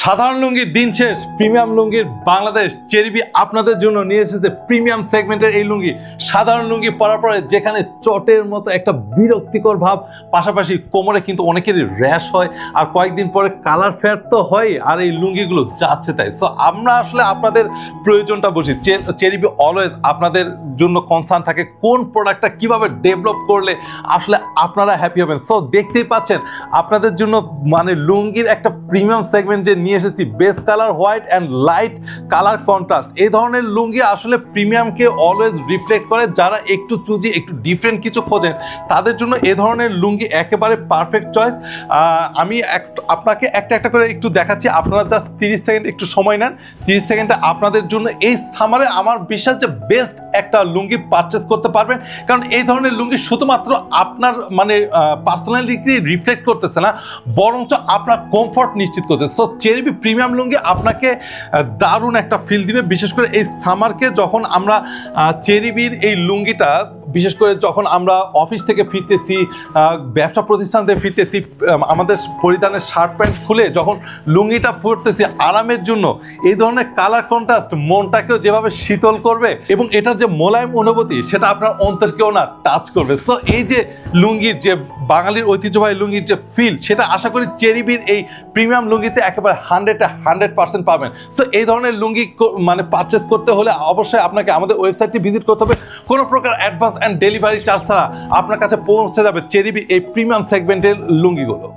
সাধারণ লুঙ্গির দিন শেষ, প্রিমিয়াম লুঙ্গির বাংলাদেশ চেরিবি আপনাদের জন্য নিয়ে এসেছে প্রিমিয়াম সেগমেন্টের এই লুঙ্গি। সাধারণ লুঙ্গি পরার পরে যেখানে চটের মতো একটা বিরক্তিকর ভাব, পাশাপাশি কোমরে কিন্তু অনেকেরই র্যাশ হয়, আর কয়েকদিন পরে কালার ফেয়ার তো হয়, আর এই লুঙ্গিগুলো যাচ্ছে তাই। সো আমরা আসলে আপনাদের প্রয়োজনটা বুঝি। চেরিবি অলওয়েজ আপনাদের জন্য কনসার্ন থাকে কোন প্রোডাক্টটা কিভাবে ডেভেলপ করলে আসলে আপনারা হ্যাপি হবেন। সো দেখতেই পাচ্ছেন আপনাদের জন্য মানে লুঙ্গির একটা প্রিমিয়াম সেগমেন্ট যে নিয়ে এসেছি, base colour white and light colour contrast. এই ধরনের লুঙ্গি আসলে প্রিমিয়ামকে অলওয়েজ রিফ্লেক্ট করে। যারা একটু চুজি, একটু ডিফারেন্ট কিছু খোঁজেন, তাদের জন্য এ ধরনের লুঙ্গি একেবারে পারফেক্ট চয়েস। আমি আপনাকে একটা একটা করে একটু দেখাচ্ছি, আপনারা জাস্ট 30 সেকেন্ড একটু সময় নেন। 30 সেকেন্ডে আপনাদের জন্য এই সামারে আমার বিশ্বাস যে বেস্ট একটা লুঙ্গি পারচেস করতে পারবেন। কারণ এই ধরনের লুঙ্গি শুধুমাত্র আপনার মানে পার্সোনালিটি রিফ্লেক্ট করতেছে না, বরঞ্চ আপনার কমফর্ট নিশ্চিত করতেছে। সো চেরিবি প্রিমিয়াম লুঙ্গি আপনাকে দারুণ একটা ফিল দিবে, বিশেষ করে এই সামারকে। যখন আমরা চেরিবির এই লুঙ্গিটা, বিশেষ করে যখন আমরা অফিস থেকে ফিরতেছি, ব্যবসা প্রতিষ্ঠান থেকে ফিরতেছি, আমাদের পরিধানের শার্ট প্যান্ট খুলে যখন লুঙ্গিটা পরতেছি আরামের জন্য, এই ধরনের কালার কন্ট্রাস্ট মনটাকেও যেভাবে শীতল করবে এবং এটার যে মোলায়েম অনুভূতি, সেটা আপনার অন্তরকেও না টাচ করবে। সো এই যে লুঙ্গির যে বাঙালির ঐতিহ্যবাহী লুঙ্গির যে ফিল, সেটা আশা করি চেরিবির এই প্রিমিয়াম লুঙ্গিতে একেবারে 100% পাবেন। সো এই ধরনের লুঙ্গি মানে পারচেস করতে হলে অবশ্যই আপনাকে আমাদের ওয়েবসাইটটি ভিজিট করতে হবে। কোনো প্রকার অ্যাডভান্স অ্যান্ড ডেলিভারি চার্জ ছাড়া আপনার কাছে পৌঁছে যাবে চেরিবি এই প্রিমিয়াম সেগমেন্টের লুঙ্গিগুলো।